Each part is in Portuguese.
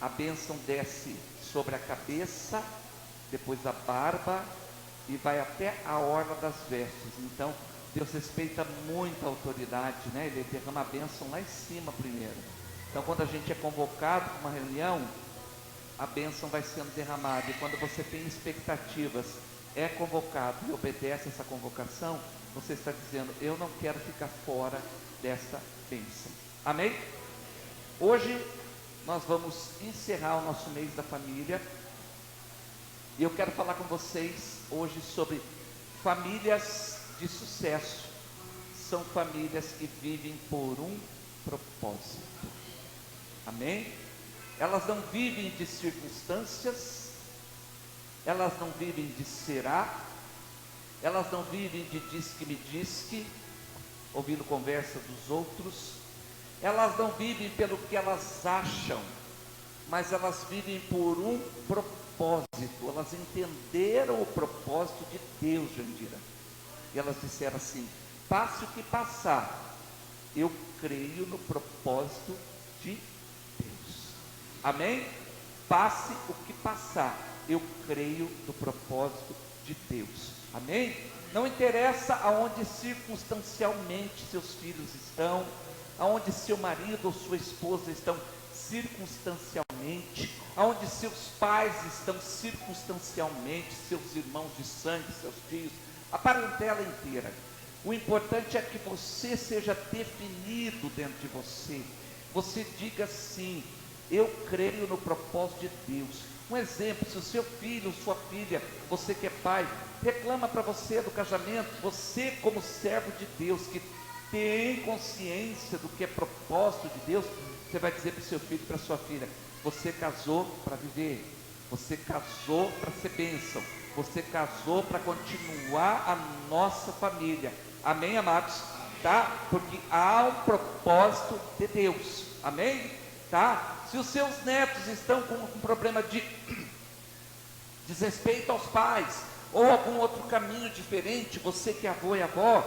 a bênção desce sobre a cabeça, depois a barba e vai até a orla das vestes. Então, Deus respeita muito a autoridade, né? Ele derrama a bênção lá em cima primeiro. Então, quando a gente é convocado para uma reunião, a bênção vai sendo derramada. E quando você tem expectativas, é convocado e obedece essa convocação, você está dizendo: eu não quero ficar fora dessa bênção. Amém? Hoje nós vamos encerrar o nosso mês da família. E eu quero falar com vocês hoje sobre famílias de sucesso. São famílias que vivem por um propósito. Amém? Elas não vivem de circunstâncias, elas não vivem de será, elas não vivem de diz-que-me-diz-que, ouvindo conversa dos outros, elas não vivem pelo que elas acham, mas elas vivem por um propósito. Elas entenderam o propósito de Deus, Jandira, e elas disseram assim: passe o que passar, eu creio no propósito de Deus. Amém? Passe o que passar, eu creio no propósito de Deus. Amém? Não interessa aonde circunstancialmente seus filhos estão, aonde seu marido ou sua esposa estão circunstancialmente, aonde seus pais estão circunstancialmente, seus irmãos de sangue, seus tios, a parentela inteira. O importante é que você seja definido dentro de você. Você diga assim: eu creio no propósito de Deus. Um exemplo: se o seu filho, sua filha, você que é pai, reclama para você do casamento, você como servo de Deus, que tem consciência do que é propósito de Deus, você vai dizer para o seu filho e para sua filha: você casou para viver, você casou para ser bênção, você casou para continuar a nossa família. Amém, amados? Tá? Porque há um propósito de Deus. Amém? Tá? Se os seus netos estão com um problema de desrespeito aos pais, ou algum outro caminho diferente, você que é avô e avó,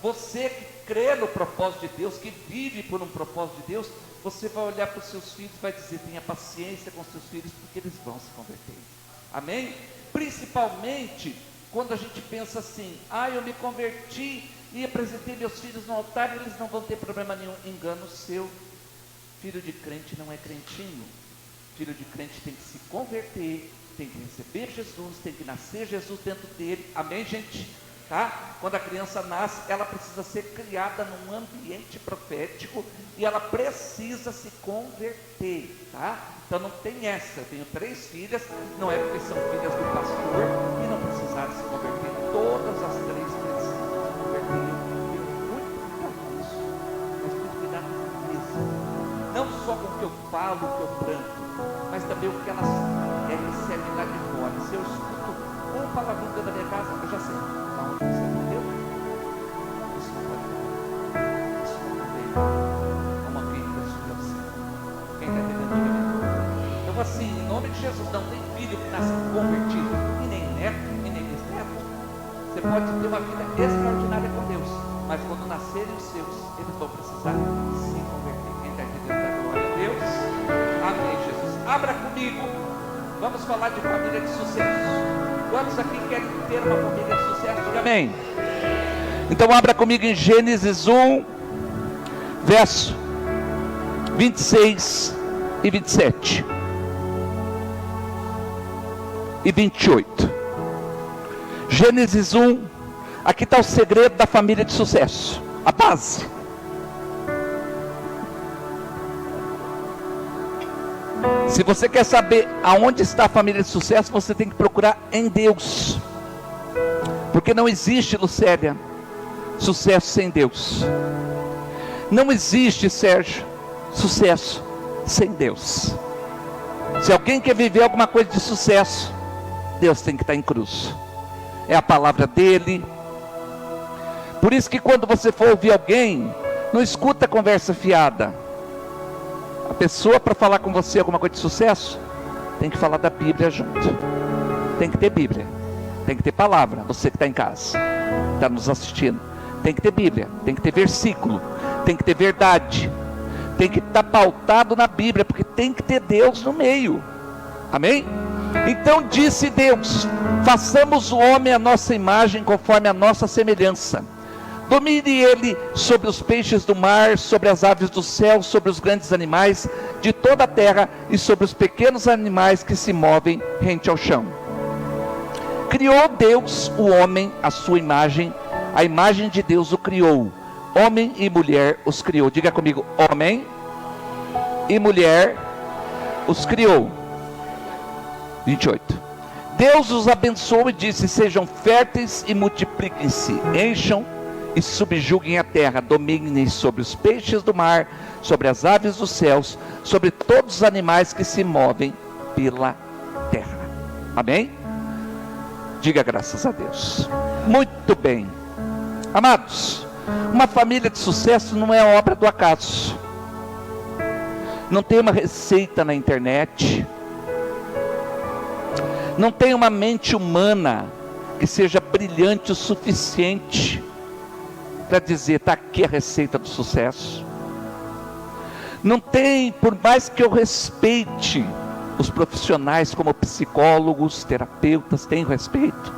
você que crê no propósito de Deus, que vive por um propósito de Deus, você vai olhar para os seus filhos e vai dizer: tenha paciência com seus filhos, porque eles vão se converter. Amém? Principalmente quando a gente pensa assim: eu me converti e apresentei meus filhos no altar, eles não vão ter problema nenhum. Engano seu. Filho de crente não é crentinho. Filho de crente tem que se converter, tem que receber Jesus, tem que nascer Jesus dentro dele. Amém, gente? Tá? Quando a criança nasce, ela precisa ser criada num ambiente profético e ela precisa se converter, tá? Então não tem essa. Eu tenho 3 filhas, não é porque são filhas do pastor e não precisaram se converter. Todas as 3 precisam se converter. Eu tenho muito cuidado com isso, mas muito cuidado com isso. Não só com o que eu falo, o que eu planto, mas também o que elas recebem lá de fora. Se eu escuto um palavrão dentro da minha casa, eu já sei aonde você entendeu. Isso não pode ter. Isso não veio a uma filha da sua vida. Quem está entendendo? Então assim, em nome de Jesus, não tem filho que nasce convertido, e nem neto, e nem bisneto. Você pode ter uma vida extraordinária com Deus, mas quando nascerem os seus, eles vão precisar se converter. Quem está entendendo? Glória a Deus. Amém, Jesus. Abra comigo. Vamos falar de família de sucesso. Quantos aqui querem ter uma família de sucesso? Diga amém. Então abra comigo em Gênesis 1, verso 26 e 27 e 28. Gênesis 1, aqui está o segredo da família de sucesso, a base. Se você quer saber aonde está a família de sucesso, você tem que procurar em Deus. Porque não existe, Lucélia, sucesso sem Deus. Não existe, Sérgio, sucesso sem Deus. Se alguém quer viver alguma coisa de sucesso, Deus tem que estar em cruz. É a palavra dele. Por isso que quando você for ouvir alguém, não escuta conversa fiada. A pessoa, para falar com você alguma coisa de sucesso, tem que falar da Bíblia junto. Tem que ter Bíblia, tem que ter palavra. Você que está em casa, está nos assistindo, tem que ter Bíblia, tem que ter versículo, tem que ter verdade, tem que estar pautado na Bíblia, porque tem que ter Deus no meio. Amém? Então disse Deus: façamos o homem à nossa imagem, conforme a nossa semelhança. Domine ele sobre os peixes do mar, sobre as aves do céu, sobre os grandes animais de toda a terra e sobre os pequenos animais que se movem rente ao chão. Criou Deus o homem à sua imagem, a imagem de Deus o criou. Homem e mulher os criou. Diga comigo: homem e mulher os criou. 28. Deus os abençoou e disse: sejam férteis e multipliquem-se, encham e subjuguem a terra, dominem sobre os peixes do mar, sobre as aves dos céus, sobre todos os animais que se movem pela terra. Amém? Diga graças a Deus. Muito bem. Amados, uma família de sucesso não é obra do acaso. Não tem uma receita na internet. Não tem uma mente humana que seja brilhante o suficiente para dizer: está aqui a receita do sucesso. Não tem, por mais que eu respeite os profissionais como psicólogos, terapeutas, tenho respeito,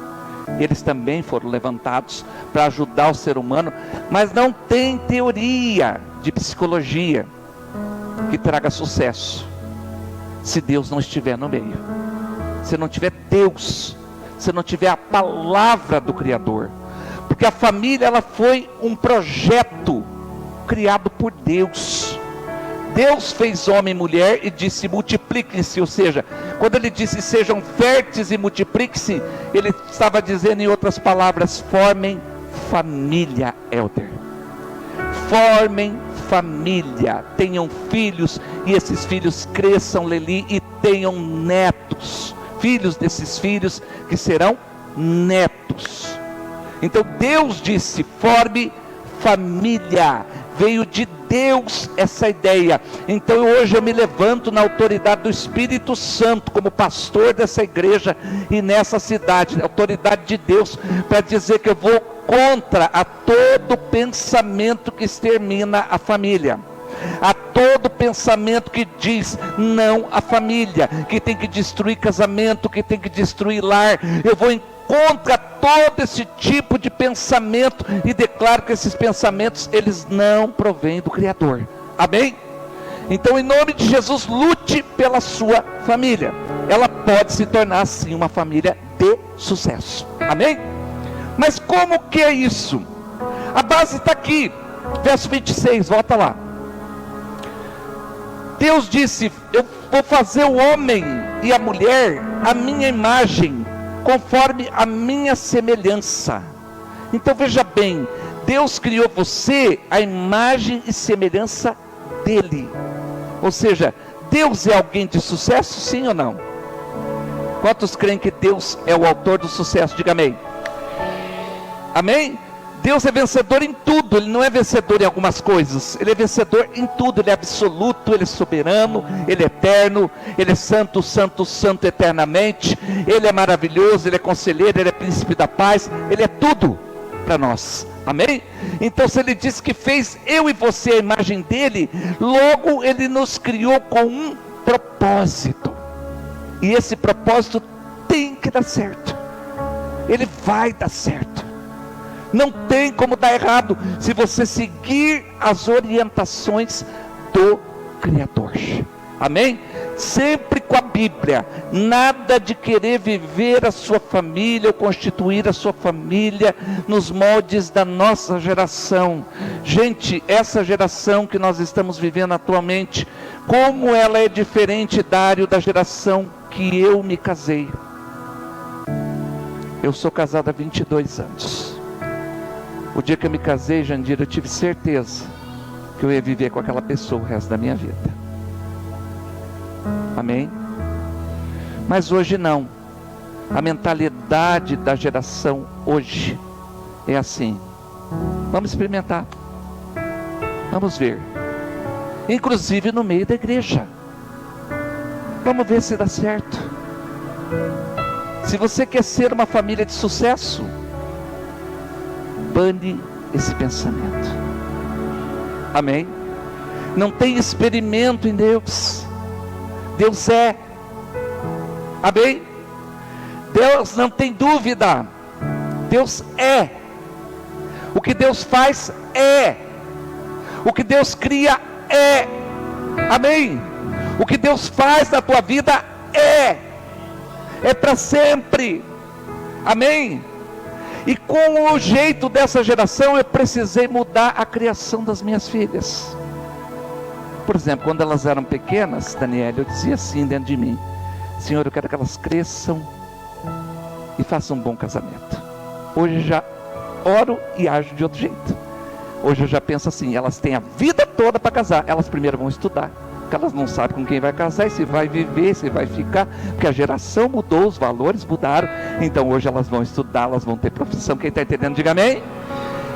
eles também foram levantados para ajudar o ser humano, mas não tem teoria de psicologia que traga sucesso se Deus não estiver no meio, se não tiver Deus, se não tiver a palavra do Criador. Porque a família, ela foi um projeto criado por Deus. Deus fez homem e mulher e disse: multipliquem-se. Ou seja, quando ele disse sejam férteis e multipliquem-se, ele estava dizendo, em outras palavras, formem família, Elder. Formem família, tenham filhos, e esses filhos cresçam, Leli, e tenham netos, filhos desses filhos que serão netos. Então Deus disse: forme família. Veio de Deus essa ideia. Então hoje eu me levanto na autoridade do Espírito Santo, como pastor dessa igreja e nessa cidade, autoridade de Deus, para dizer que eu vou contra a todo pensamento que extermina a família, a todo pensamento que diz não à família, que tem que destruir casamento, que tem que destruir lar. Eu vou contra todo esse tipo de pensamento e declaro que esses pensamentos, eles não provêm do Criador. Amém? Então, em nome de Jesus, lute pela sua família. Ela pode se tornar sim uma família de sucesso. Amém? Mas como que é isso? A base está aqui, verso 26, volta lá. Deus disse: eu vou fazer o homem e a mulher à minha imagem, conforme a minha semelhança. Então veja bem, Deus criou você à imagem e semelhança dele. Ou seja, Deus é alguém de sucesso, sim ou não? Quantos creem que Deus é o autor do sucesso? Diga amém. Amém? Deus é vencedor em tudo. Ele não é vencedor em algumas coisas, Ele é vencedor em tudo. Ele é absoluto, Ele é soberano, Ele é eterno, Ele é santo, santo, santo eternamente. Ele é maravilhoso, Ele é conselheiro, Ele é príncipe da paz. Ele é tudo para nós. Amém? Então, se Ele disse que fez eu e você a imagem dEle, logo Ele nos criou com um propósito, e esse propósito tem que dar certo. Ele vai dar certo. Não tem como dar errado se você seguir as orientações do Criador. Amém? Sempre com a Bíblia. Nada de querer viver a sua família ou constituir a sua família nos moldes da nossa geração. Gente, essa geração que nós estamos vivendo atualmente, como ela é diferente, Dário, da geração que eu me casei. Eu sou casado há 22 anos. O dia que eu me casei, Jandira, eu tive certeza que eu ia viver com aquela pessoa o resto da minha vida. Amém? Mas hoje não. A mentalidade da geração hoje é assim: vamos experimentar, vamos ver, inclusive no meio da igreja, vamos ver se dá certo. Se você quer ser uma família de sucesso, bane esse pensamento. Amém? Não tem experimento em Deus. Deus é. Amém? Deus não tem dúvida. Deus é. O que Deus faz é. O que Deus cria é. Amém? O que Deus faz na tua vida é. É para sempre. Amém? E com o jeito dessa geração, eu precisei mudar a criação das minhas filhas. Por exemplo, quando elas eram pequenas, Daniela, eu dizia assim dentro de mim: Senhor, eu quero que elas cresçam e façam um bom casamento. Hoje eu já oro e ajo de outro jeito. Hoje eu já penso assim: elas têm a vida toda para casar, elas primeiro vão estudar, porque elas não sabem com quem vai casar, e se vai viver, se vai ficar, porque a geração mudou, os valores mudaram. Então hoje elas vão estudar, elas vão ter profissão. Quem está entendendo, diga amém.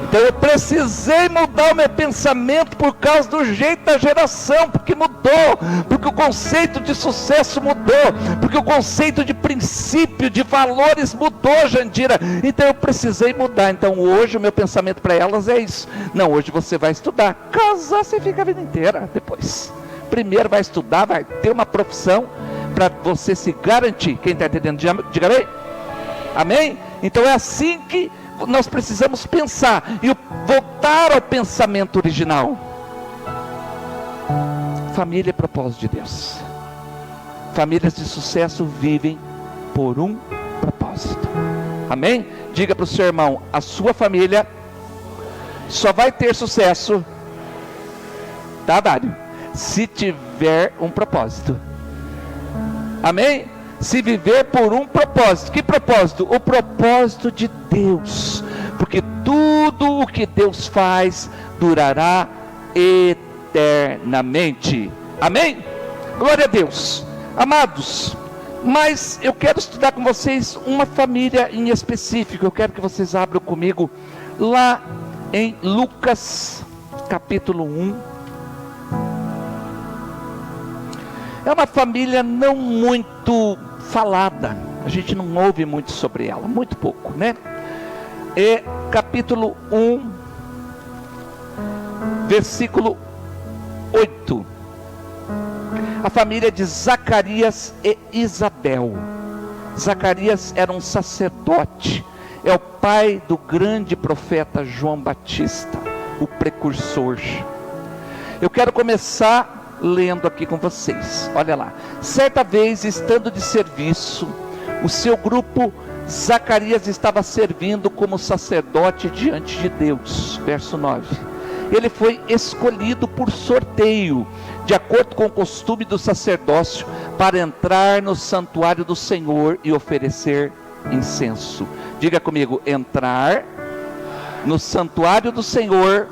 Então eu precisei mudar o meu pensamento por causa do jeito da geração, porque mudou, porque o conceito de sucesso mudou, porque o conceito de princípio, de valores mudou, Jandira. Então eu precisei mudar. Então hoje o meu pensamento para elas é isso: não, hoje você vai estudar, casar você fica a vida inteira depois. Primeiro vai estudar, vai ter uma profissão para você se garantir. Quem está entendendo, diga amém. Amém? Então é assim que nós precisamos pensar e voltar ao pensamento original. Família é propósito de Deus. Famílias de sucesso vivem por um propósito. Amém? Diga para o seu irmão: a sua família só vai ter sucesso, tá, Dário? Se tiver um propósito. Amém? Se viver por um propósito. Que propósito? O propósito de Deus. Porque tudo o que Deus faz durará eternamente. Amém? Glória a Deus. Amados, mas eu quero estudar com vocês uma família em específico. Eu quero que vocês abram comigo lá em Lucas capítulo 1. É uma família não muito falada, a gente não ouve muito sobre ela, muito pouco, né? É capítulo 1, versículo 8. A família de Zacarias e Isabel. Zacarias era um sacerdote, é o pai do grande profeta João Batista, o precursor. Eu quero começar lendo aqui com vocês. Olha lá: certa vez, estando de serviço, o seu grupo, Zacarias estava servindo como sacerdote diante de Deus. Verso 9. Ele foi escolhido por sorteio, de acordo com o costume do sacerdócio, para entrar no santuário do Senhor e oferecer incenso. Diga comigo: entrar no santuário do Senhor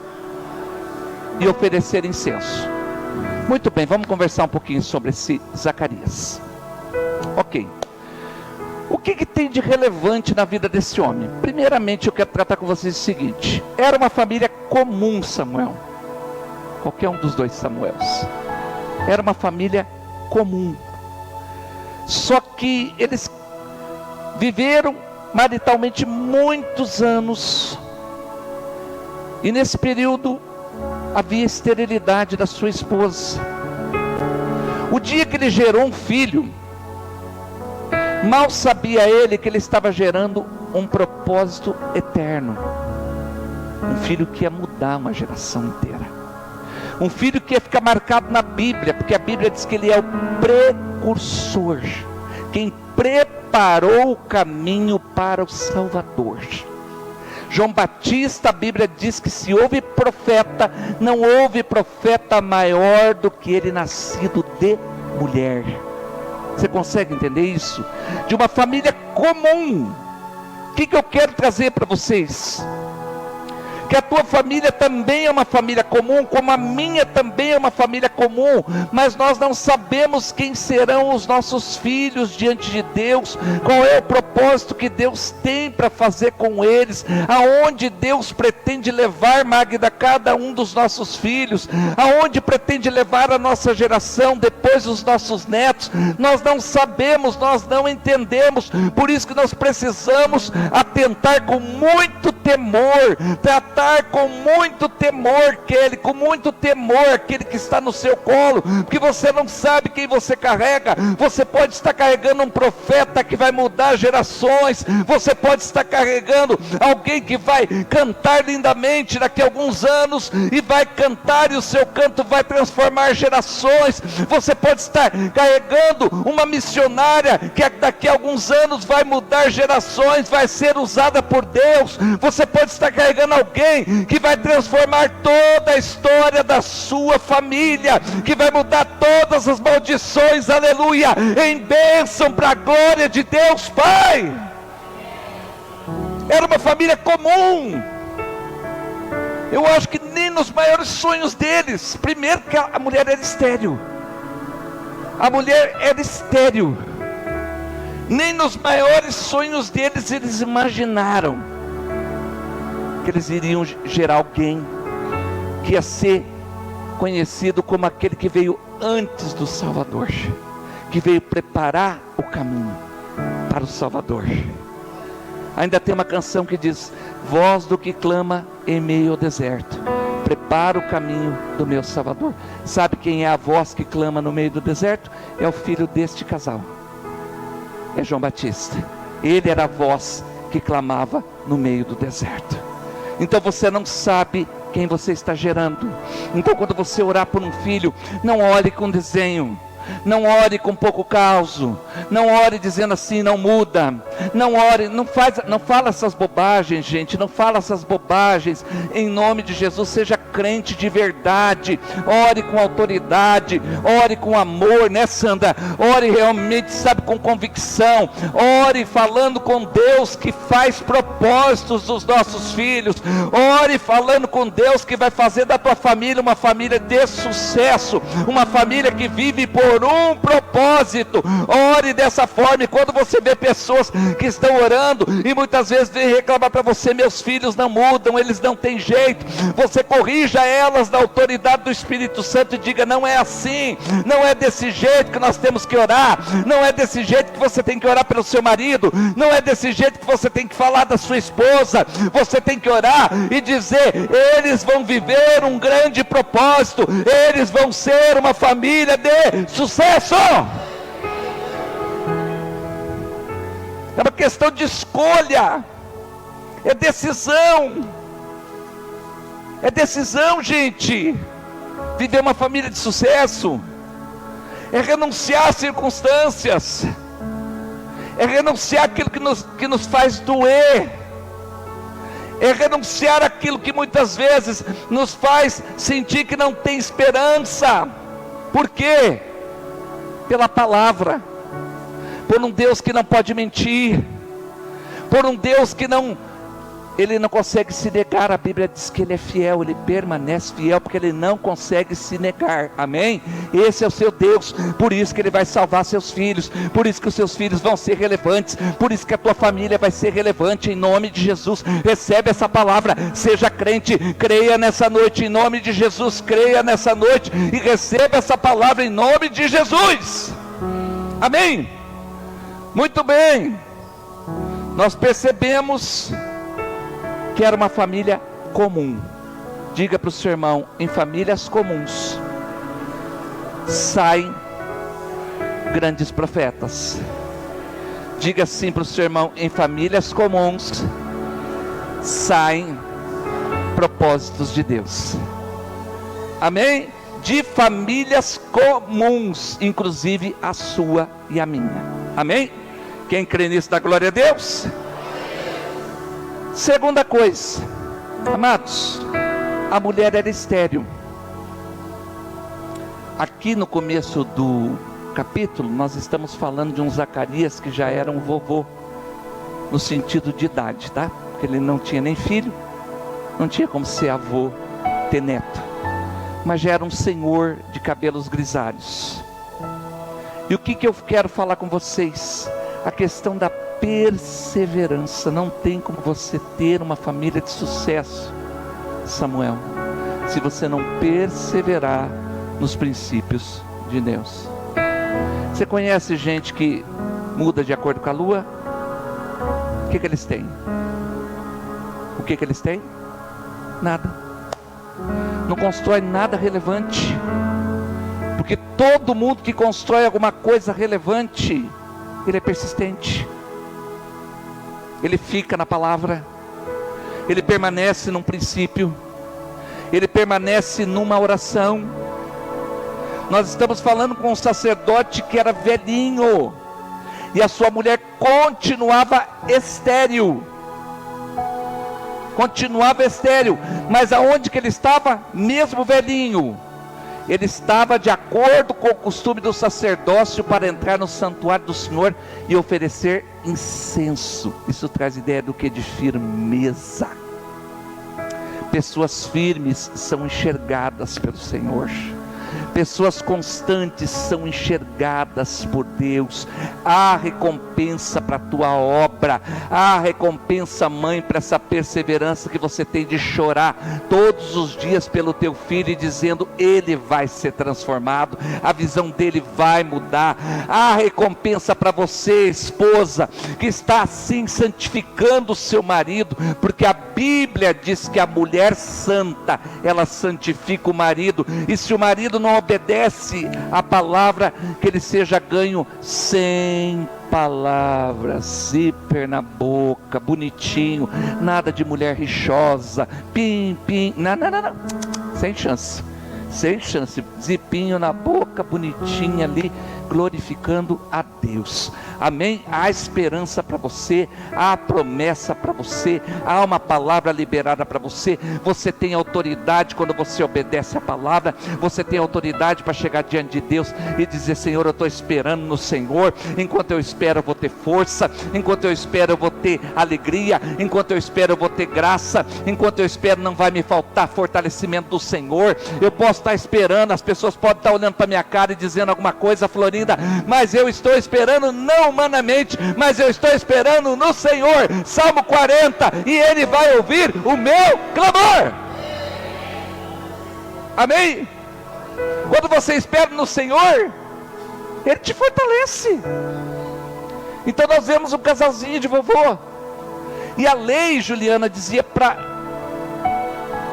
e oferecer incenso. Muito bem, vamos conversar um pouquinho sobre esse Zacarias. Ok. O que tem de relevante na vida desse homem? Primeiramente, eu quero tratar com vocês o seguinte: era uma família comum, Samuel. Qualquer um dos dois Samuels. Era uma família comum. Só que eles viveram maritalmente muitos anos. E nesse período havia esterilidade da sua esposa. O dia que ele gerou um filho, mal sabia ele que ele estava gerando um propósito eterno. Um filho que ia mudar uma geração inteira. Um filho que ia ficar marcado na Bíblia, porque a Bíblia diz que ele é o precursor, quem preparou o caminho para o Salvador. João Batista, a Bíblia diz que se houve profeta, não houve profeta maior do que ele, nascido de mulher. Você consegue entender isso? De uma família comum. O que eu quero trazer para vocês? Que a tua família também é uma família comum, como a minha também é uma família comum, mas nós não sabemos quem serão os nossos filhos diante de Deus, qual é o propósito que Deus tem para fazer com eles, aonde Deus pretende levar, Magda, cada um dos nossos filhos, aonde pretende levar a nossa geração, depois os nossos netos. Nós não sabemos, nós não entendemos, por isso que nós precisamos atentar com muito temor, tratar com muito temor aquele que está no seu colo, porque você não sabe quem você carrega. Você pode estar carregando um profeta que vai mudar gerações, você pode estar carregando alguém que vai cantar lindamente daqui a alguns anos, e vai cantar, e o seu canto vai transformar gerações. Você pode estar carregando uma missionária que daqui a alguns anos vai mudar gerações, vai ser usada por Deus. Você pode estar carregando alguém que vai transformar toda a história da sua família, que vai mudar todas as maldições, aleluia, em bênção para a glória de Deus Pai. Era uma família comum. Eu acho que nem nos maiores sonhos deles, primeiro que a mulher era estéril, nem nos maiores sonhos deles eles imaginaram que eles iriam gerar alguém que ia ser conhecido como aquele que veio antes do Salvador, que veio preparar o caminho para o Salvador. Ainda tem uma canção que diz: voz do que clama em meio ao deserto, prepara o caminho do meu Salvador. Sabe quem é a voz que clama no meio do deserto? É o filho deste casal, é João Batista. Ele era a voz que clamava no meio do deserto. Então você não sabe quem você está gerando. Então quando você orar por um filho, não ore com desenho, não ore com pouco causo, não ore dizendo assim, não muda, não ore, não fala essas bobagens, gente, não fala essas bobagens, em nome de Jesus. Seja crente de verdade, ore com autoridade, ore com amor, né, Sandra? Ore realmente, sabe, com convicção, ore falando com Deus que faz propósitos dos nossos filhos, ore falando com Deus que vai fazer da tua família uma família de sucesso, uma família que vive por um propósito. Ore dessa forma. E quando você vê pessoas que estão orando e muitas vezes vem reclamar para você: meus filhos não mudam, eles não têm jeito, você corrija elas na autoridade do Espírito Santo e diga: não é assim, não é desse jeito que nós temos que orar, não é desse jeito que você tem que orar pelo seu marido, não é desse jeito que você tem que falar da sua esposa. Você tem que orar e dizer: eles vão viver um grande propósito, eles vão ser uma família de sucesso. É uma questão de escolha, é decisão, gente. Viver uma família de sucesso é renunciar às circunstâncias, é renunciar àquilo que nos faz doer, é renunciar àquilo que muitas vezes nos faz sentir que não tem esperança. Por quê? Pela palavra, por um Deus que não pode mentir, por um Deus que Ele não consegue se negar. A Bíblia diz que Ele é fiel, Ele permanece fiel, porque Ele não consegue se negar, amém? Esse é o seu Deus, por isso que Ele vai salvar seus filhos, por isso que os seus filhos vão ser relevantes, por isso que a tua família vai ser relevante, em nome de Jesus. Recebe essa palavra, seja crente, creia nessa noite, em nome de Jesus, creia nessa noite, e receba essa palavra em nome de Jesus, amém? Muito bem, nós percebemos que era uma família comum. Diga para o seu irmão: em famílias comuns saem grandes profetas. Diga assim para o seu irmão: em famílias comuns saem propósitos de Deus. Amém? De famílias comuns, inclusive a sua e a minha. Amém? Quem crê nisso dá glória a Deus. Segunda coisa, amados, a mulher era estéril. Aqui no começo do capítulo, nós estamos falando de um Zacarias que já era um vovô, no sentido de idade, tá? Porque ele não tinha nem filho, não tinha como ser avô, ter neto, mas já era um senhor de cabelos grisalhos. E o que eu quero falar com vocês? A questão da perseverança. Não tem como você ter uma família de sucesso, Samuel, se você não perseverar nos princípios de Deus. Você conhece gente que muda de acordo com a lua? O que eles têm? o que eles têm? Nada. Não constrói nada relevante. Porque todo mundo que constrói alguma coisa relevante, ele é persistente. Ele fica na palavra. Ele permanece num princípio. Ele permanece numa oração. Nós estamos falando com um sacerdote que era velhinho, e a sua mulher continuava estéril. Mas aonde que ele estava? Mesmo velhinho, ele estava de acordo com o costume do sacerdócio para entrar no santuário do Senhor e oferecer incenso. Isso traz ideia do que? De firmeza. Pessoas firmes são enxergadas pelo Senhor. Pessoas constantes são enxergadas por Deus. Há recompensa para a tua obra. Há recompensa, mãe, para essa perseverança que você tem de chorar todos os dias pelo teu filho e dizendo: ele vai ser transformado, a visão dele vai mudar. Há recompensa para você, esposa, que está assim santificando o seu marido, porque a Bíblia diz que a mulher santa, ela santifica o marido. E se o marido não obedece a palavra, que ele seja ganho sem palavras, zíper na boca, bonitinho, nada de mulher rixosa, pim, não, sem chance, zipinho na boca, bonitinha ali, glorificando a Deus. Amém? Há esperança para você, há promessa para você, há uma palavra liberada para você. Você tem autoridade quando você obedece a palavra. Você tem autoridade para chegar diante de Deus e dizer: Senhor, eu estou esperando no Senhor. Enquanto eu espero, eu vou ter força. Enquanto eu espero, eu vou ter alegria. Enquanto eu espero, eu vou ter graça. Enquanto eu espero, não vai me faltar fortalecimento do Senhor. Eu posso estar esperando, as pessoas podem estar olhando para minha cara e dizendo alguma coisa, Florinda, mas eu estou esperando não humanamente, mas eu estou esperando no Senhor. Salmo 40, e Ele vai ouvir o meu clamor. Amém? Quando você espera no Senhor, Ele te fortalece. Então nós vemos um casalzinho de vovô, e a lei, Juliana, dizia para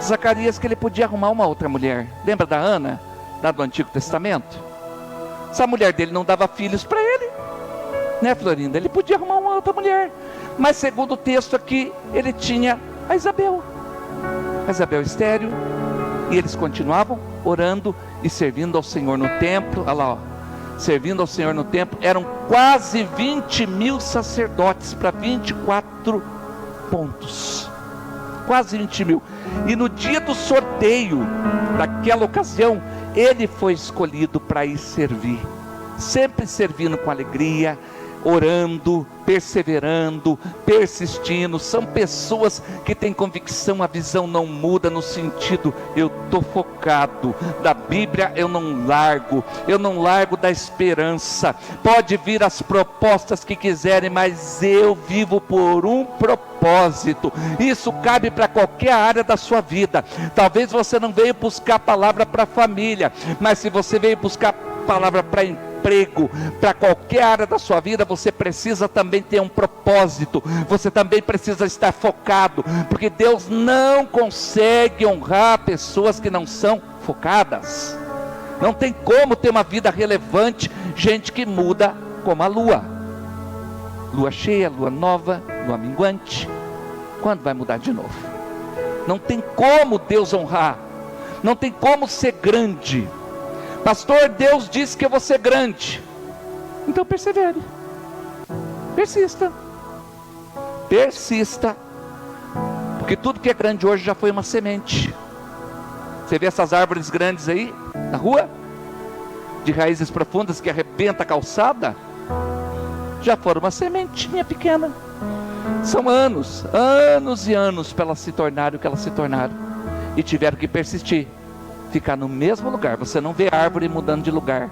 Zacarias que ele podia arrumar uma outra mulher. Lembra da Ana, lá do Antigo Testamento? Essa mulher dele não dava filhos para ele, né, Florinda? Ele podia arrumar uma outra mulher, mas segundo o texto aqui, ele tinha a Isabel estéril, e eles continuavam orando e servindo ao Senhor no templo. Olha lá, ó, servindo ao Senhor no templo. Eram quase 20.000 sacerdotes para 24 pontos, quase 20.000. E no dia do sorteio daquela ocasião, ele foi escolhido para ir servir, sempre servindo com alegria, orando, perseverando, persistindo. São pessoas que têm convicção, a visão não muda, no sentido: eu estou focado, da Bíblia eu não largo da esperança. Pode vir as propostas que quiserem, mas eu vivo por um propósito. Isso cabe para qualquer área da sua vida. Talvez você não veio buscar palavra para a família, mas se você veio buscar palavra para emprego, para qualquer área da sua vida, você precisa também ter um propósito. Você também precisa estar focado, porque Deus não consegue honrar pessoas que não são focadas. Não tem como ter uma vida relevante gente que muda como a lua cheia, lua nova, lua minguante. Quando vai mudar de novo? Não tem como Deus honrar, não tem como ser grande. Pastor, Deus disse que eu vou ser grande. Então persevere, persista, porque tudo que é grande hoje já foi uma semente. Você vê essas árvores grandes aí na rua, de raízes profundas que arrebenta a calçada, já foram uma sementinha pequena. São anos e anos para elas se tornarem o que elas se tornaram, e tiveram que persistir, ficar no mesmo lugar. Você não vê árvore mudando de lugar,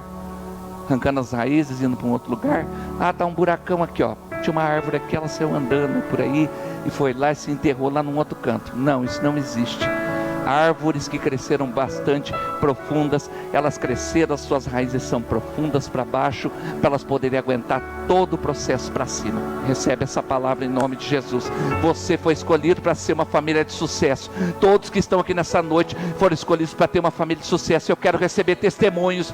arrancando as raízes, indo para um outro lugar. Ah, tá um buracão aqui, ó, tinha uma árvore aqui, ela saiu andando por aí e foi lá e se enterrou lá num outro canto. Não, isso não existe. Árvores que cresceram bastante profundas, elas cresceram, as suas raízes são profundas para baixo, para elas poderem aguentar todo o processo para cima. Recebe essa palavra em nome de Jesus. Você foi escolhido para ser uma família de sucesso. Todos que estão aqui nessa noite foram escolhidos para ter uma família de sucesso. Eu quero receber testemunhos.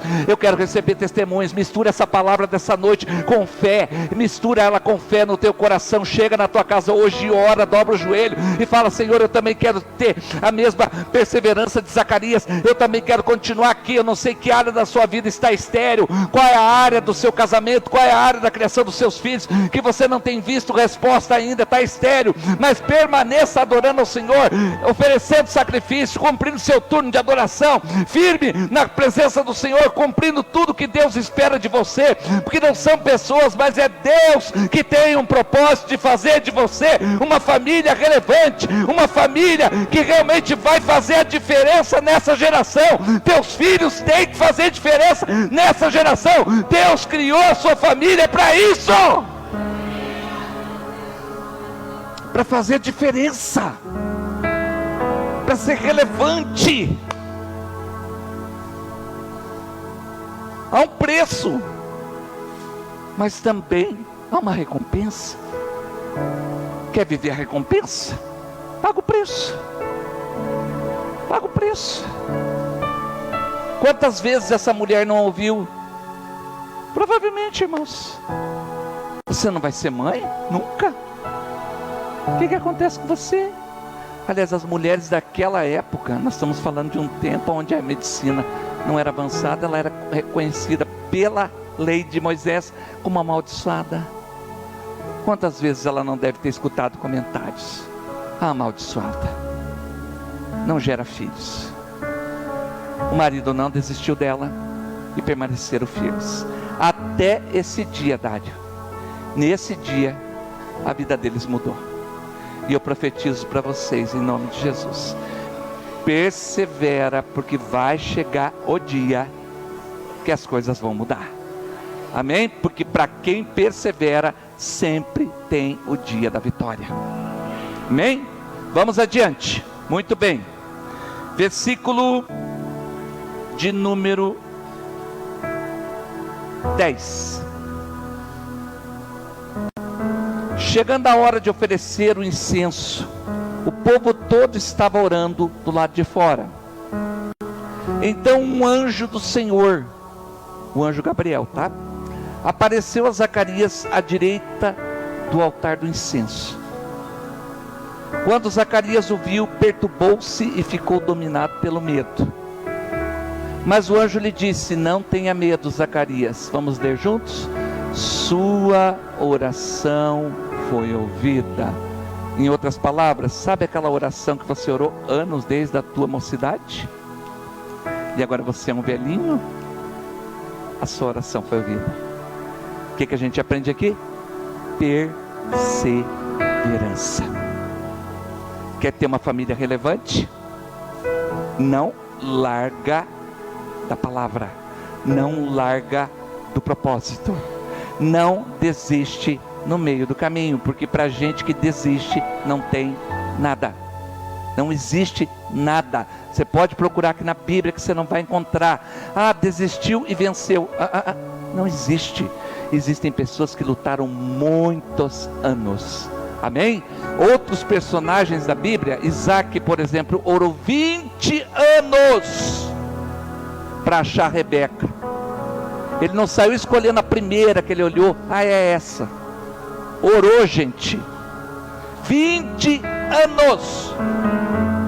Mistura essa palavra dessa noite com fé. Mistura ela com fé no teu coração. Chega na tua casa hoje e ora, dobra o joelho e fala: Senhor, eu também quero ter a mesma perseverança de Zacarias. Eu também quero continuar aqui. Eu não sei que área da sua vida está estéril. Qual é a área do seu casamento? Qual é a área da criação dos seus filhos que você não tem visto resposta ainda? Está estéril. Mas permaneça adorando ao Senhor, oferecendo sacrifício, cumprindo seu turno de adoração, firme na presença do Senhor, cumprindo tudo que Deus espera de você, porque não são pessoas, mas é Deus que tem um propósito de fazer de você uma família relevante, uma família que realmente vai fazer a diferença nessa geração. Teus filhos têm que fazer diferença nessa geração. Deus criou a sua família para isso, para fazer diferença, para ser relevante. Há um preço, mas também há uma recompensa. Quer viver a recompensa? Paga o preço. Paga o preço. Quantas vezes essa mulher não ouviu? Provavelmente, irmãos, você não vai ser mãe? Nunca. O que acontece com você? Aliás, as mulheres daquela época, nós estamos falando de um tempo onde a medicina não era avançada, ela era reconhecida pela lei de Moisés como amaldiçoada. Quantas vezes ela não deve ter escutado comentários: a amaldiçoada não gera filhos. O marido não desistiu dela e permaneceram firmes até esse dia, Dário. Nesse dia a vida deles mudou. E eu profetizo para vocês em nome de Jesus: persevera, porque vai chegar o dia que as coisas vão mudar. Amém? Porque para quem persevera, sempre tem o dia da vitória. Amém? Vamos adiante. Muito bem. Versículo de número 10. Chegando a hora de oferecer o incenso, o povo todo estava orando do lado de fora. Então um anjo do Senhor, o anjo Gabriel, apareceu a Zacarias à direita do altar do incenso. Quando Zacarias o viu, perturbou-se e ficou dominado pelo medo. Mas o anjo lhe disse: não tenha medo, Zacarias. Vamos ler juntos? Sua oração foi ouvida. Em outras palavras, sabe aquela oração que você orou anos desde a tua mocidade? E agora você é um velhinho? A sua oração foi ouvida. O que a gente aprende aqui? Perseverança. Quer ter uma família relevante? Não larga da palavra, não larga do propósito, não desiste no meio do caminho, porque para gente que desiste não tem nada, não existe nada. Você pode procurar aqui na Bíblia que você não vai encontrar: desistiu e venceu. Não existe. Existem pessoas que lutaram muitos anos. Amém? Outros personagens da Bíblia, Isaac, por exemplo, orou 20 anos para achar Rebeca. Ele não saiu escolhendo a primeira que ele olhou: é essa. Orou, gente, 20 anos.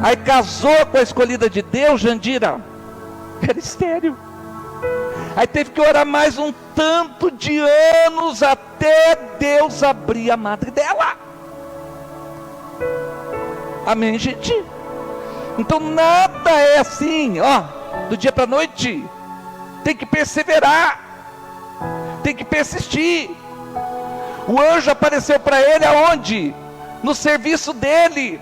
Aí casou com a escolhida de Deus, Jandira, era estéril. Aí teve que orar mais um tanto de anos até Deus abrir a madre dela. Amém, gente? Então nada é assim, do dia para a noite. Tem que perseverar, tem que persistir. O anjo apareceu para ele aonde? No serviço dele.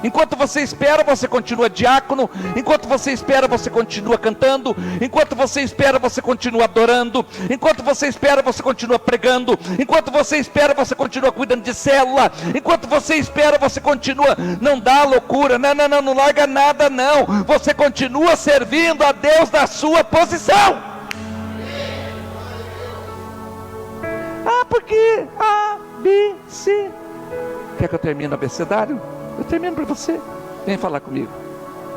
Enquanto você espera, você continua diácono. Enquanto você espera, você continua cantando. Enquanto você espera, você continua adorando. Enquanto você espera, você continua pregando. Enquanto você espera, você continua cuidando de célula. Enquanto você espera, você continua. Não dá loucura, não larga nada não. Você continua servindo a Deus na sua posição. porque A, B, C. Quer que eu termine o abecedário? Eu termino para você. Vem falar comigo.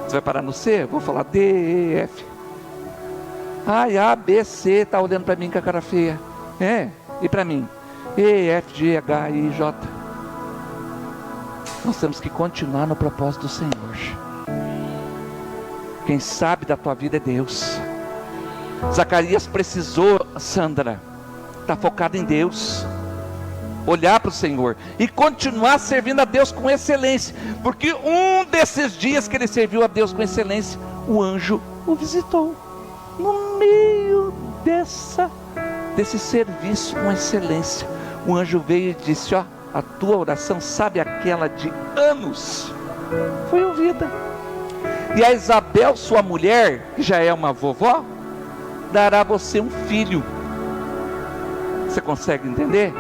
Você vai parar no C? Eu vou falar D, E, F. Ai, A, B, C, está olhando para mim com a cara feia. E para mim? E, F, G, H, I, J. Nós temos que continuar no propósito do Senhor. Quem sabe da tua vida é Deus. Zacarias precisou, Sandra, estar focado em Deus, olhar para o Senhor e continuar servindo a Deus com excelência, porque um desses dias que ele serviu a Deus com excelência, o anjo o visitou, no meio desse serviço com excelência. O anjo veio e disse: ó, a tua oração, sabe aquela de anos, foi ouvida. E a Isabel, sua mulher, que já é uma vovó, dará a você um filho. Você consegue entender?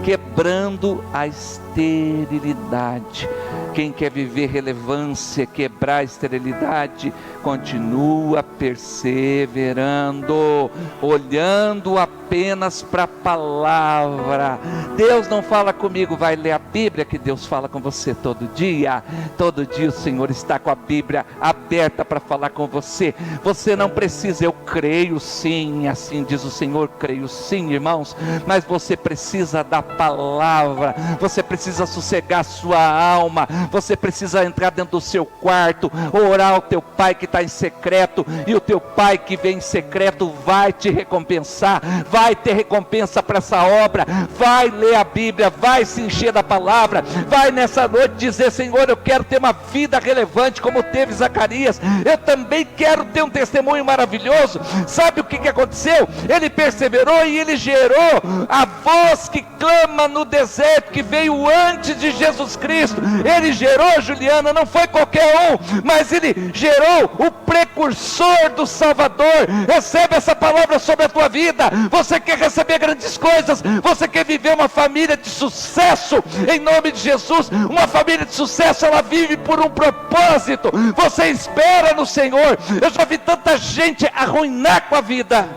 Quebrando a esterilidade. Quem quer viver relevância, quebrar a esterilidade, continua perseverando, olhando apenas para a palavra. Deus não fala comigo, vai ler a Bíblia, que Deus fala com você todo dia. Todo dia o Senhor está com a Bíblia aberta para falar com você. Você não precisa, eu creio sim, assim diz o Senhor, creio sim, irmãos, mas você precisa da palavra, você precisa sossegar a sua alma, você precisa entrar dentro do seu quarto, orar ao teu pai que está em secreto, e o teu pai que vem em secreto vai te recompensar, vai ter recompensa para essa obra. Vai ler a Bíblia, vai se encher da palavra, vai nessa noite dizer: Senhor, eu quero ter uma vida relevante como teve Zacarias, eu também quero ter um testemunho maravilhoso. Sabe o que aconteceu? Ele perseverou e ele gerou a voz que clama no deserto, que veio antes de Jesus Cristo. Ele gerou, Juliana, não foi qualquer um, mas ele gerou o precursor do Salvador. Recebe essa palavra sobre a tua vida. Você quer receber grandes coisas, você quer viver uma família de sucesso, em nome de Jesus. Uma família de sucesso, ela vive por um propósito. Você espera no Senhor. Eu já vi tanta gente arruinar com a vida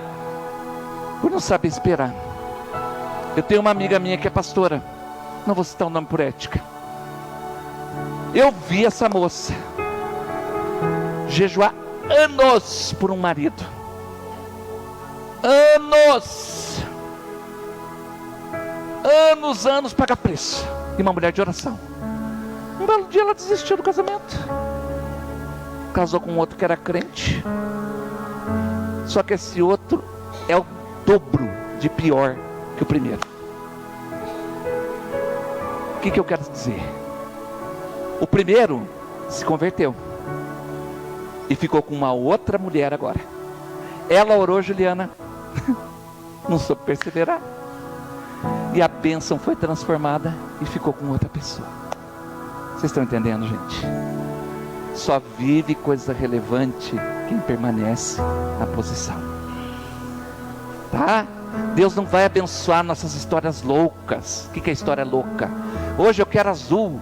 por não saber esperar. Eu tenho uma amiga minha que é pastora, não vou citar o nome por ética. Eu vi essa moça jejuar anos por um marido, anos pagar preço, e uma mulher de oração. Um belo dia ela desistiu do casamento, casou com um outro que era crente, só que esse outro é o dobro de pior que o primeiro. O que eu quero dizer? O primeiro se converteu e ficou com uma outra mulher agora. Ela orou, Juliana, não soube perseverar, e a bênção foi transformada e ficou com outra pessoa. Vocês estão entendendo, gente? Só vive coisa relevante quem permanece na posição, tá? Deus não vai abençoar nossas histórias loucas. O que é história louca? Hoje eu quero azul.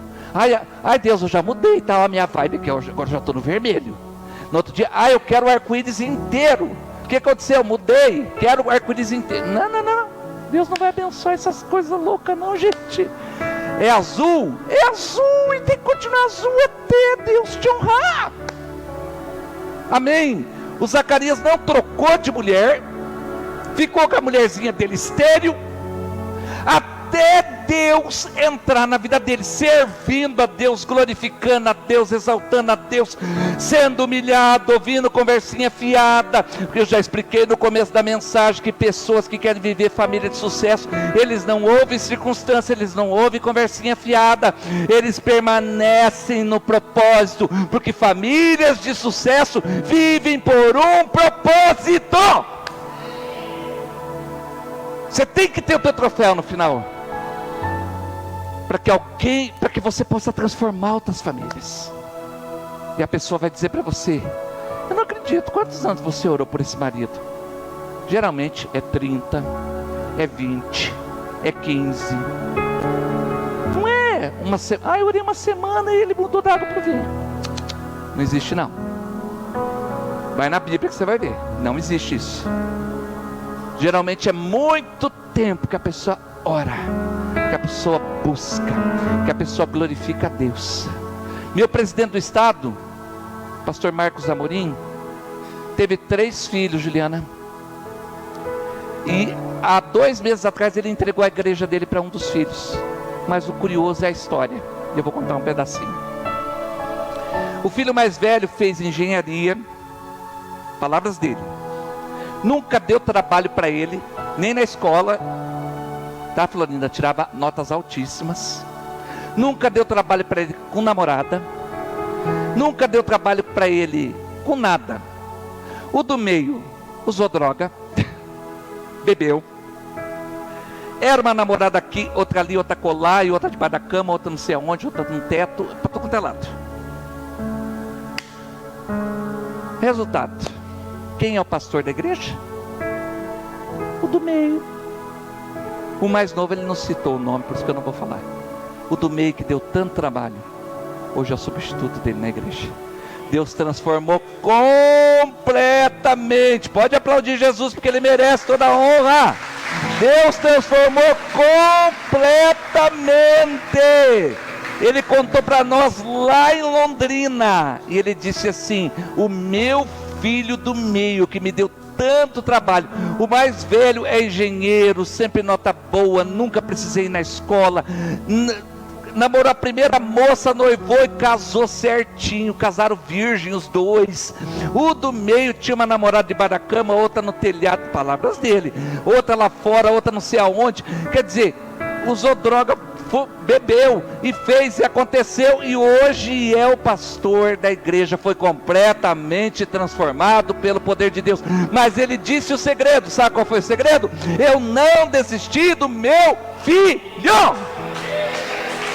Ai Deus, eu já mudei, tá? A minha vibe, que agora eu já estou no vermelho. No outro dia, eu quero o arco-íris inteiro. O que aconteceu? Eu mudei, quero o arco-íris inteiro. Não. Deus não vai abençoar essas coisas loucas não, gente. É azul e tem que continuar azul até Deus te honrar. Amém. O Zacarias não trocou de mulher, ficou com a mulherzinha dele estéril, até Deus entrar na vida dele, servindo a Deus, glorificando a Deus, exaltando a Deus, sendo humilhado, ouvindo conversinha fiada. Porque eu já expliquei no começo da mensagem que pessoas que querem viver família de sucesso, eles não ouvem circunstância, eles não ouvem conversinha fiada, eles permanecem no propósito, porque famílias de sucesso vivem por um propósito. Você tem que ter o teu troféu no final, para que você possa transformar outras famílias. E a pessoa vai dizer para você: eu não acredito, quantos anos você orou por esse marido? Geralmente é 30, é 20, é 15. Não é uma semana. Eu orei uma semana e ele mudou da água para o vinho. Não existe não. Vai na Bíblia que você vai ver, não existe isso. Geralmente é muito tempo que a pessoa ora, que a pessoa busca, que a pessoa glorifica a Deus. Meu presidente do estado, pastor Marcos Amorim, teve 3 filhos, Juliana, e há 2 meses atrás ele entregou a igreja dele para um dos filhos. Mas o curioso é a história, eu vou contar um pedacinho. O filho mais velho fez engenharia, palavras dele, nunca deu trabalho para ele, nem na escola, tá, Florinda? Tirava notas altíssimas. Nunca deu trabalho para ele com namorada, nunca deu trabalho para ele com nada. O do meio usou droga, bebeu, era uma namorada aqui, outra ali, outra colar, e outra debaixo da cama, outra não sei aonde, outra no teto, para todo quanto é lado. Resultado, quem é o pastor da igreja? O do meio. O mais novo ele não citou o nome, por isso que eu não vou falar. O do meio que deu tanto trabalho, hoje é o substituto dele na igreja. Deus transformou completamente. Pode aplaudir Jesus, porque ele merece toda a honra. Deus transformou completamente. Ele contou para nós lá em Londrina, e ele disse assim: o meu filho do meio, que me deu tanto trabalho, o mais velho é engenheiro, sempre nota boa, nunca precisei ir na escola, namorou a primeira moça, noivou e casou certinho, casaram virgem os 2. O do meio tinha uma namorada debaixo da cama, outra no telhado, palavras dele, outra lá fora, outra não sei aonde. Quer dizer, usou droga, bebeu e fez e aconteceu, e hoje é o pastor da igreja. Foi completamente transformado pelo poder de Deus. Mas ele disse o segredo, sabe qual foi o segredo? Eu não desisti do meu filho.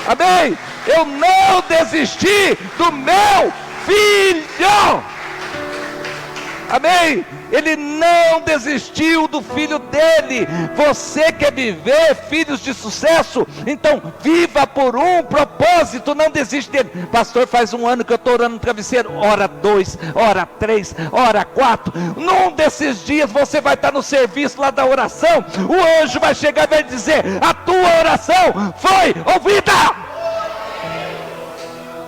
Amém? Eu não desisti do meu filho. Amém? Ele não desistiu do filho dele. Você quer viver filhos de sucesso? Então viva por um propósito, não desiste dele. Pastor, faz 1 ano que eu estou orando no travesseiro. Ora 2, ora 3, ora 4. Num desses dias você vai estar no serviço lá da oração, o anjo vai chegar e vai dizer: a tua oração foi ouvida.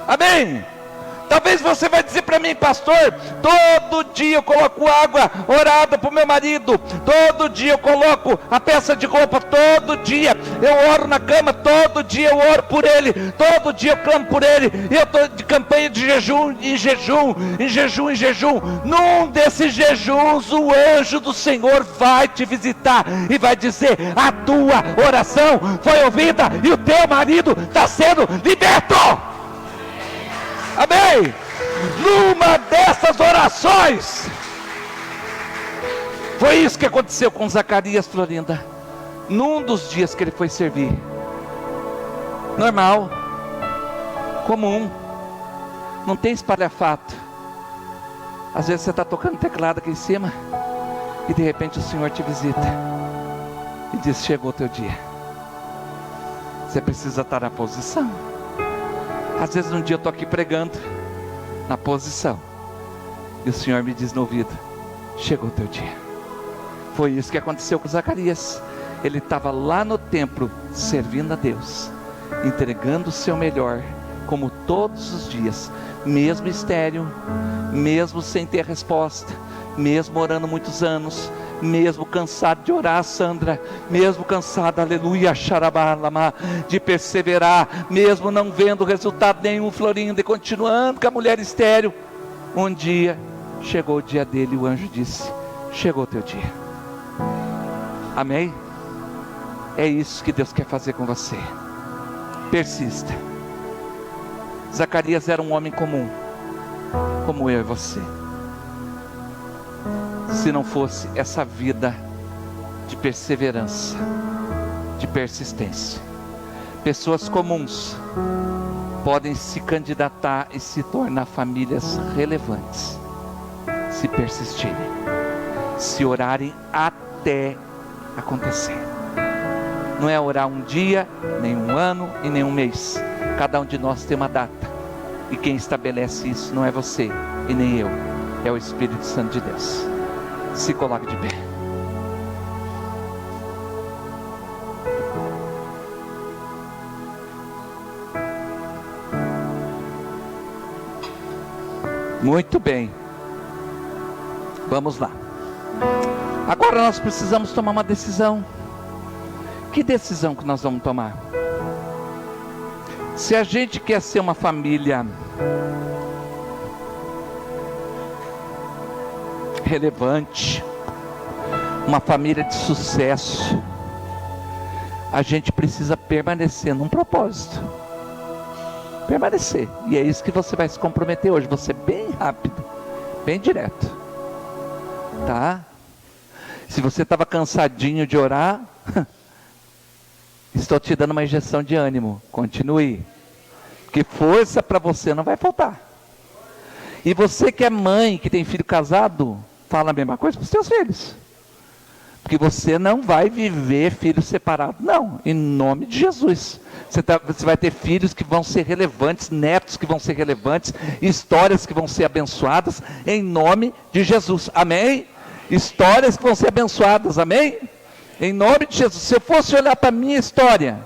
Amém? Talvez você vai dizer para mim: pastor, todo dia eu coloco água orada para o meu marido, todo dia eu coloco a peça de roupa, todo dia eu oro na cama, todo dia eu oro por ele, todo dia eu clamo por ele, e eu estou de campanha de jejum, em jejum, em jejum, em jejum. Num desses jejuns o anjo do Senhor vai te visitar e vai dizer: a tua oração foi ouvida e o teu marido está sendo liberto. Amém? Numa dessas orações, foi isso que aconteceu com Zacarias, Florinda. Num dos dias que ele foi servir, normal, comum, não tem espalhafato. Às vezes você está tocando teclado aqui em cima, e de repente o Senhor te visita e diz: chegou o teu dia. Você precisa estar na posição. Às vezes um dia eu estou aqui pregando, na posição, e o Senhor me diz no ouvido: chegou o teu dia. Foi isso que aconteceu com Zacarias. Ele estava lá no templo, servindo a Deus, entregando o seu melhor, como todos os dias, mesmo estéril, mesmo sem ter resposta, mesmo orando muitos anos, mesmo cansado de orar, Sandra, mesmo cansado, aleluia, xarabalama, de perseverar, mesmo não vendo resultado nenhum, Florinda, e continuando com a mulher estéril. Um dia, chegou o dia dele, e o anjo disse: chegou o teu dia. Amém? É isso que Deus quer fazer com você. Persista. Zacarias era um homem comum, como eu e você. Se não fosse essa vida de perseverança, de persistência. Pessoas comuns podem se candidatar e se tornar famílias relevantes, se persistirem, se orarem até acontecer. Não é orar um dia, nem um ano e nem um mês. Cada um de nós tem uma data, e quem estabelece isso não é você e nem eu, é o Espírito Santo de Deus. Se coloque de pé. Muito bem. Vamos lá. Agora nós precisamos tomar uma decisão. Que decisão que nós vamos tomar? Se a gente quer ser uma família relevante, uma família de sucesso, a gente precisa permanecer num propósito. Permanecer. E é isso que você vai se comprometer hoje. Você bem rápido, bem direto. Tá? Se você estava cansadinho de orar, estou te dando uma injeção de ânimo. Continue. Porque força para você não vai faltar. E você que é mãe, que tem filho casado, fala a mesma coisa para os seus filhos. Porque você não vai viver filho separado, não, em nome de Jesus. Você vai ter filhos que vão ser relevantes, netos que vão ser relevantes, histórias que vão ser abençoadas, em nome de Jesus, amém? Histórias que vão ser abençoadas, amém? Em nome de Jesus. Se eu fosse olhar para a minha história,